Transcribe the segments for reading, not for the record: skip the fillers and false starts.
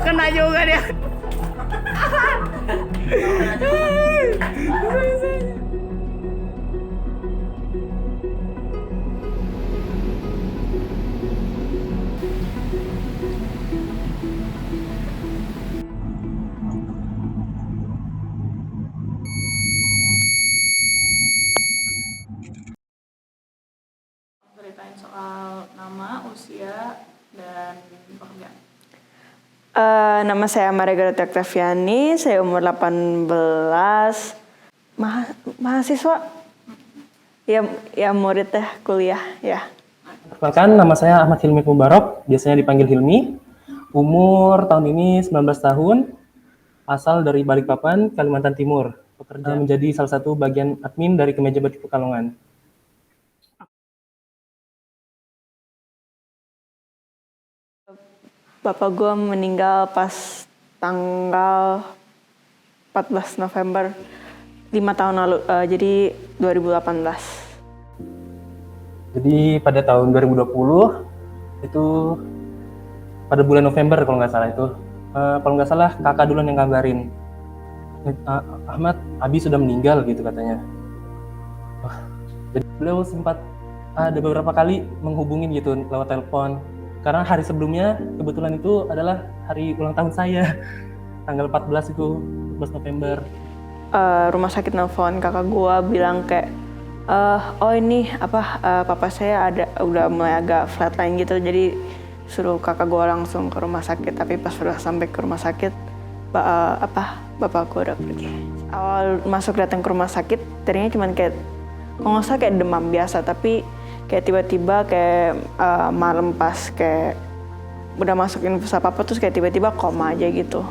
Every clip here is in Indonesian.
Kena juga dia. Ceritain soal nama, usia, dan pekerjaan. Nama saya Margaret Octaviani, saya umur 18, mahasiswa, ya murid kuliah ya. Perkenalkan, nama saya Ahmad Hilmi Mubarok, biasanya dipanggil Hilmi. Umur tahun ini 19 tahun, asal dari Balikpapan, Kalimantan Timur. Bekerja menjadi salah satu bagian admin dari Kemeja Batik Pekalongan. Bapak gue meninggal pas tanggal 14 November 5 tahun lalu, jadi 2018. Jadi pada tahun 2020, itu pada bulan November kalau nggak salah itu, kalau nggak salah kakak duluan yang ngabarin, Ahmad, Abi sudah meninggal gitu katanya. Jadi beliau sempat ada beberapa kali menghubungin gitu lewat telepon. Karena hari sebelumnya kebetulan itu adalah hari ulang tahun saya, tanggal 14 itu, 14 November. Rumah sakit nelfon kakak gue bilang kayak, oh ini papa saya udah mulai agak flatline gitu, jadi suruh kakak gue langsung ke rumah sakit. Tapi pas sudah sampai ke rumah sakit, bapak gue udah pergi. Awal datang ke rumah sakit, tadinya cuman kayak, kalau nggak salah kayak demam biasa, tapi kayak tiba-tiba kayak malam pas kayak udah masuk infus apa-apa, terus kayak tiba-tiba koma aja gitu.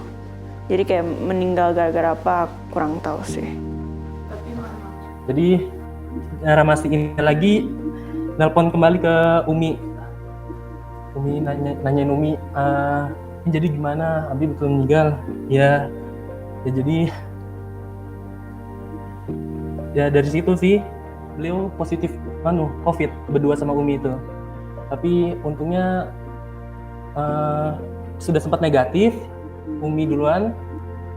Jadi kayak meninggal gara-gara apa, kurang tahu sih. Jadi cara masih ini lagi, nelpon kembali ke Umi. Umi nanyain Umi, ini jadi gimana, Abi betul meninggal? Ya jadi ya dari situ sih beliau positif COVID berdua sama Umi itu. Tapi untungnya sudah sempat negatif, Umi duluan.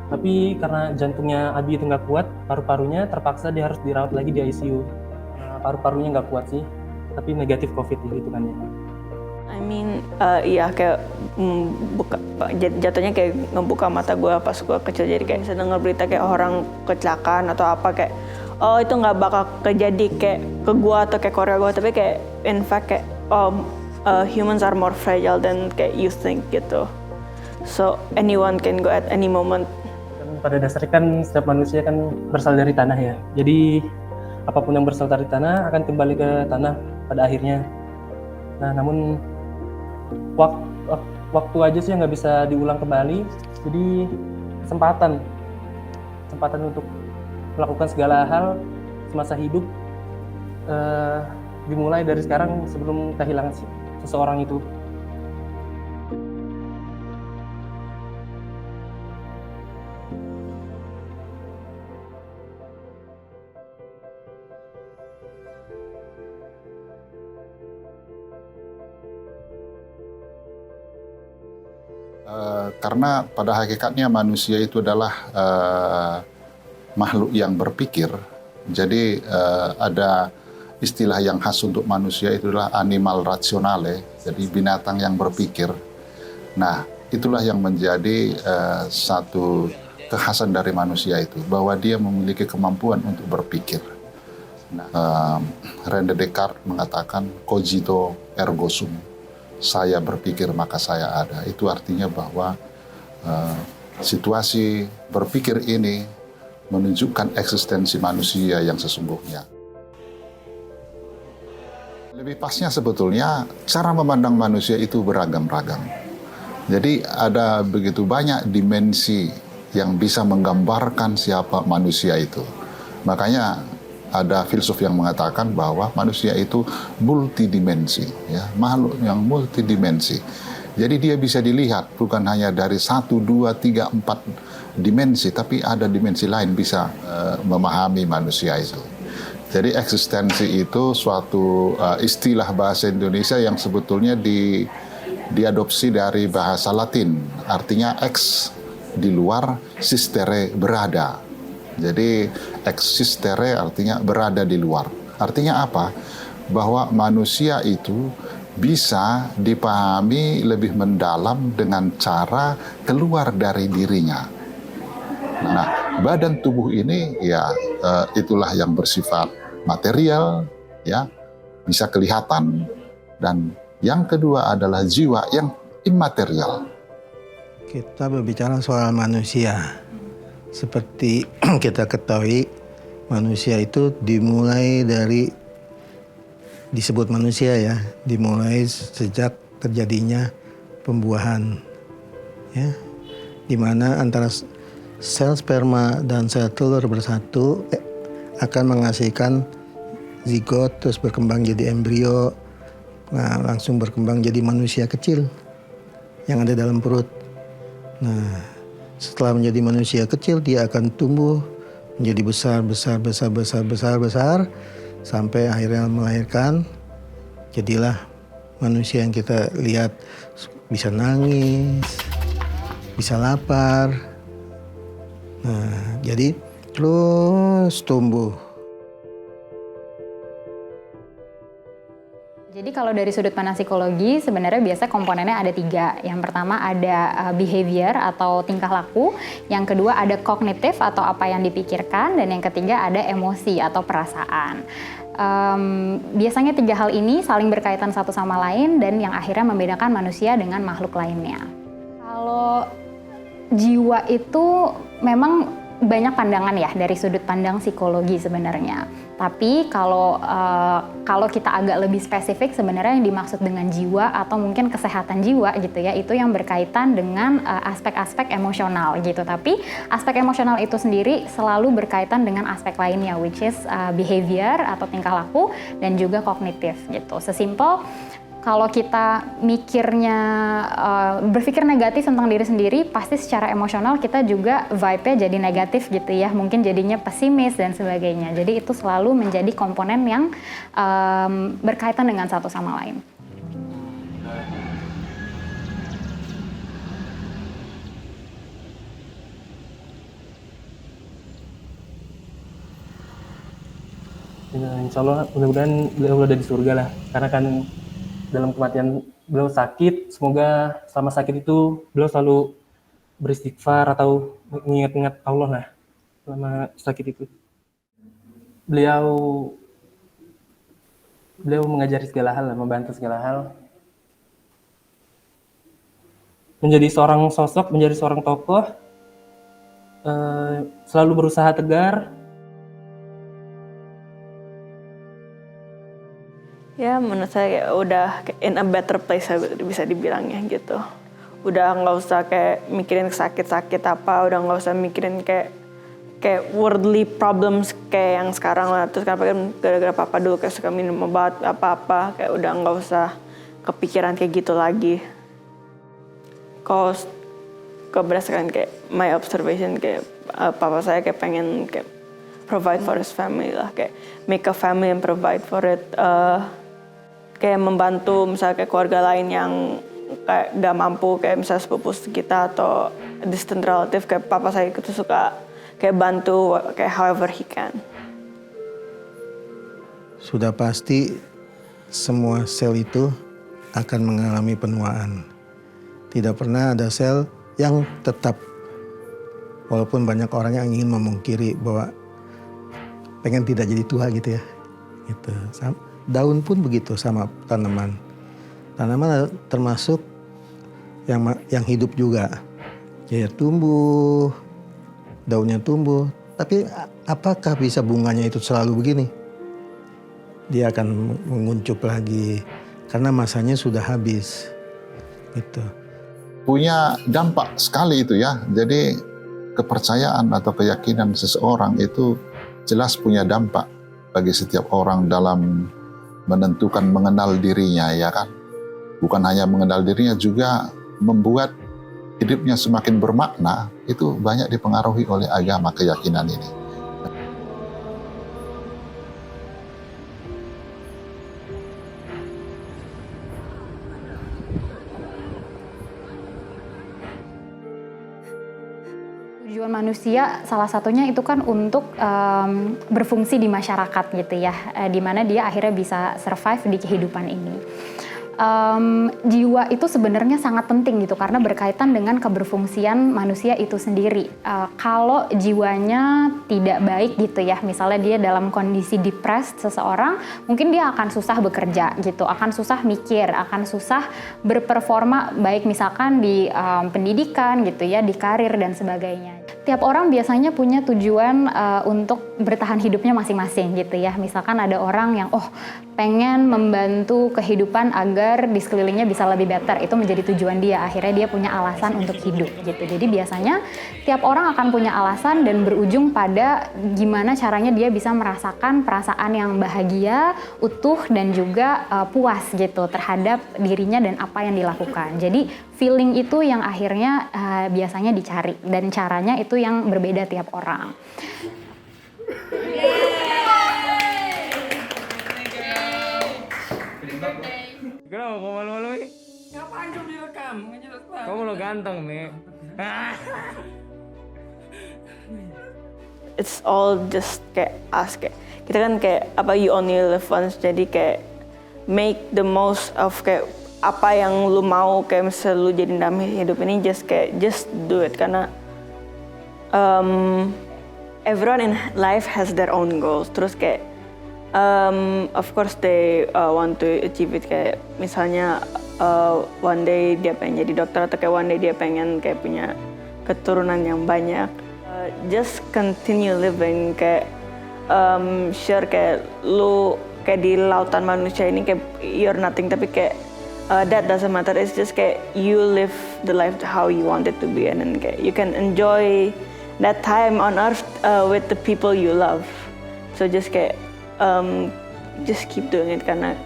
Tapi karena jantungnya Abi itu nggak kuat, paru-parunya terpaksa dia harus dirawat lagi di ICU. Paru-parunya nggak kuat sih, tapi negatif COVID gitu kan ya. Iya kayak jatuhnya kayak ngebuka mata gue pas gue kecil, jadi kayak saya dengar berita kayak orang kecelakaan atau apa kayak, oh itu nggak bakal terjadi kayak ke gue atau kayak Korea gue, tapi kayak in fact kayak humans are more fragile than kayak you think gitu. So anyone can go at any moment. Pada dasarnya kan setiap manusia kan berasal dari tanah ya. Jadi apapun yang berasal dari tanah akan kembali ke tanah pada akhirnya. Nah, namun waktu aja sih yang nggak bisa diulang kembali. Jadi kesempatan untuk melakukan segala hal semasa hidup dimulai dari sekarang sebelum kehilangan seseorang itu. Karena pada hakikatnya manusia itu adalah makhluk yang berpikir. Jadi ada istilah yang khas untuk manusia itu adalah animal rationale, jadi binatang yang berpikir. Nah, itulah yang menjadi satu kekhasan dari manusia itu, bahwa dia memiliki kemampuan untuk berpikir. Nah, René Descartes mengatakan cogito ergo sum. Saya berpikir maka saya ada. Itu artinya bahwa situasi berpikir ini menunjukkan eksistensi manusia yang sesungguhnya. Lebih pasnya sebetulnya cara memandang manusia itu beragam-ragam. Jadi ada begitu banyak dimensi yang bisa menggambarkan siapa manusia itu. Makanya ada filsuf yang mengatakan bahwa manusia itu multidimensi, ya, makhluk yang multidimensi. Jadi dia bisa dilihat bukan hanya dari 1, 2, 3, 4 dimensi, tapi ada dimensi lain bisa memahami manusia itu. Jadi eksistensi itu suatu istilah bahasa Indonesia yang sebetulnya diadopsi dari bahasa Latin, artinya ex di luar, sistere berada. Jadi existere artinya berada di luar. Artinya apa? Bahwa manusia itu bisa dipahami lebih mendalam dengan cara keluar dari dirinya. Nah, badan tubuh ini ya itulah yang bersifat material, ya, bisa kelihatan, dan yang kedua adalah jiwa yang immaterial. Kita berbicara soal manusia. Seperti kita ketahui, manusia itu dimulai dari, disebut manusia ya, dimulai sejak terjadinya pembuahan. Ya, di mana antara sel sperma dan sel telur bersatu akan menghasilkan zigot, terus berkembang jadi embrio, nah langsung berkembang jadi manusia kecil yang ada dalam perut. Nah, setelah menjadi manusia kecil, dia akan tumbuh menjadi besar sampai akhirnya melahirkan. Jadilah manusia yang kita lihat bisa nangis, bisa lapar. Nah, jadi terus tumbuh. Jadi kalau dari sudut pandang psikologi sebenarnya biasa komponennya ada 3. Yang pertama ada behavior atau tingkah laku, yang kedua ada kognitif atau apa yang dipikirkan, dan yang ketiga ada emosi atau perasaan. Biasanya 3 hal ini saling berkaitan satu sama lain dan yang akhirnya membedakan manusia dengan makhluk lainnya. Kalau jiwa itu memang banyak pandangan ya dari sudut pandang psikologi sebenarnya. Tapi kalau kita agak lebih spesifik, sebenarnya yang dimaksud dengan jiwa atau mungkin kesehatan jiwa gitu ya, itu yang berkaitan dengan aspek-aspek emosional gitu. Tapi aspek emosional itu sendiri selalu berkaitan dengan aspek lainnya, which is behavior atau tingkah laku dan juga kognitif gitu. Sesimpel kalau kita mikirnya berpikir negatif tentang diri sendiri, pasti secara emosional kita juga vibe-nya jadi negatif gitu ya, mungkin jadinya pesimis dan sebagainya. Jadi itu selalu menjadi komponen yang berkaitan dengan satu sama lain. Insya Allah mudah-mudahan beliau udah di surga lah, karena kan dalam kematian beliau sakit, semoga selama sakit itu beliau selalu beristighfar atau mengingat-ingat Allah lah selama sakit itu. Beliau mengajari segala hal, membantu segala hal. Menjadi seorang sosok, menjadi seorang tokoh, selalu berusaha tegar. Ya menurut saya udah in a better place bisa dibilangnya gitu. Udah nggak usah kayak mikirin sakit-sakit apa, udah nggak usah mikirin kayak worldly problems kayak yang sekarang lah. Terus kan gara-gara papa dulu kayak suka minum obat apa-apa, kayak udah nggak usah kepikiran kayak gitu lagi. Kalau berdasarkan kayak my observation, kayak papa saya kayak pengen kayak provide for his family lah, kayak make a family and provide for it. Kayak membantu misalnya kayak keluarga lain yang kayak gak mampu, kayak misalnya sepupu kita atau distant relative, kayak papa saya itu suka kayak bantu kayak however he can. Sudah pasti semua sel itu akan mengalami penuaan. Tidak pernah ada sel yang tetap, walaupun banyak orang yang ingin memungkiri bahwa pengen tidak jadi tua gitu ya. Gitu. Daun pun begitu sama tanaman. Tanaman termasuk yang hidup juga. Ya tumbuh, daunnya tumbuh. Tapi apakah bisa bunganya itu selalu begini? Dia akan menguncup lagi karena masanya sudah habis. Gitu. Punya dampak sekali itu ya. Jadi kepercayaan atau keyakinan seseorang itu jelas punya dampak bagi setiap orang dalam menentukan mengenal dirinya, ya kan? Bukan hanya mengenal dirinya, juga membuat hidupnya semakin bermakna. Itu banyak dipengaruhi oleh agama, keyakinan ini. Tujuan manusia salah satunya itu kan untuk berfungsi di masyarakat gitu ya, di mana dia akhirnya bisa survive di kehidupan ini. Jiwa itu sebenarnya sangat penting gitu karena berkaitan dengan keberfungsian manusia itu sendiri. Kalau jiwanya tidak baik gitu ya, misalnya dia dalam kondisi depressed seseorang, mungkin dia akan susah bekerja gitu, akan susah mikir, akan susah berperforma baik misalkan di pendidikan gitu ya, di karir dan sebagainya. Tiap orang biasanya punya tujuan untuk bertahan hidupnya masing-masing gitu ya. Misalkan ada orang yang pengen membantu kehidupan agar di sekelilingnya bisa lebih better, itu menjadi tujuan dia. Akhirnya dia punya alasan untuk hidup gitu. Jadi biasanya tiap orang akan punya alasan dan berujung pada gimana caranya dia bisa merasakan perasaan yang bahagia, utuh dan juga puas gitu terhadap dirinya dan apa yang dilakukan. Jadi feeling itu yang akhirnya biasanya dicari dan caranya itu yang berbeda tiap orang. Kenapa kau malu-malu? Ngapain coba direkam? Kamu lo ganteng, Mi. It's all just kayak us, kayak kita kan kayak you only live once, jadi kayak make the most of kayak apa yang lu mau, kayak misalnya lu jadi dalam hidup ini just do it karena everyone in life has their own goals. Terus kayak of course they want to achieve it, kayak misalnya one day dia pengen jadi dokter atau kayak one day dia pengen kayak punya keturunan yang banyak. Just continue living, kayak sure kayak lu kayak di lautan manusia ini kayak you're nothing, tapi kayak that doesn't matter. It's just kayak you live the life how you want it to be, and then kayak you can enjoy that time on earth with the people you love. So just kayak just keep doing it karena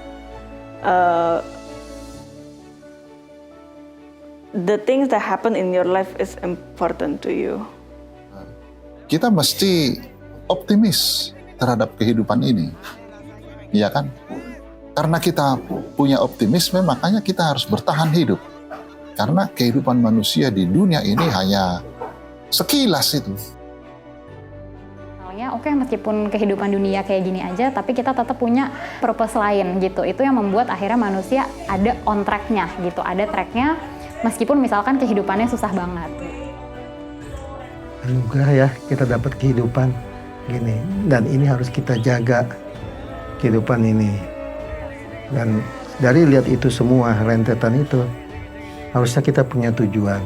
the things that happen in your life is important to you. Kita mesti optimis terhadap kehidupan ini, ya kan? Karena kita punya optimisme, makanya kita harus bertahan hidup. Karena kehidupan manusia di dunia ini hanya sekilas itu. Meskipun kehidupan dunia kayak gini aja, tapi kita tetap punya purpose lain gitu. Itu yang membuat akhirnya manusia ada on track-nya gitu, ada track-nya meskipun misalkan kehidupannya susah banget. Anugerah ya, kita dapat kehidupan gini, dan ini harus kita jaga kehidupan ini. Dan dari lihat itu semua, rentetan itu, harusnya kita punya tujuan.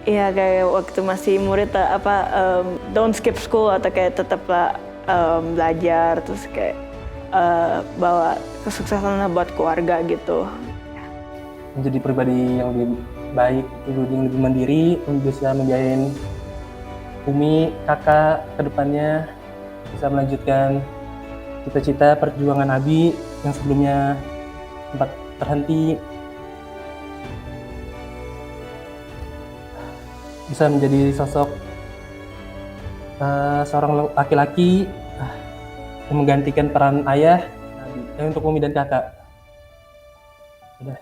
Iya, kayak waktu masih murid don't skip school atau kayak tetaplah belajar, terus kayak bawa kesuksesan buat keluarga gitu. Menjadi pribadi yang lebih baik, yang lebih mandiri, bisa membiayain Umi, kakak ke depannya, bisa melanjutkan cita-cita perjuangan Abi yang sebelumnya sempat terhenti, bisa menjadi sosok seorang laki-laki yang menggantikan peran ayah untuk Umi dan kakak. Udah.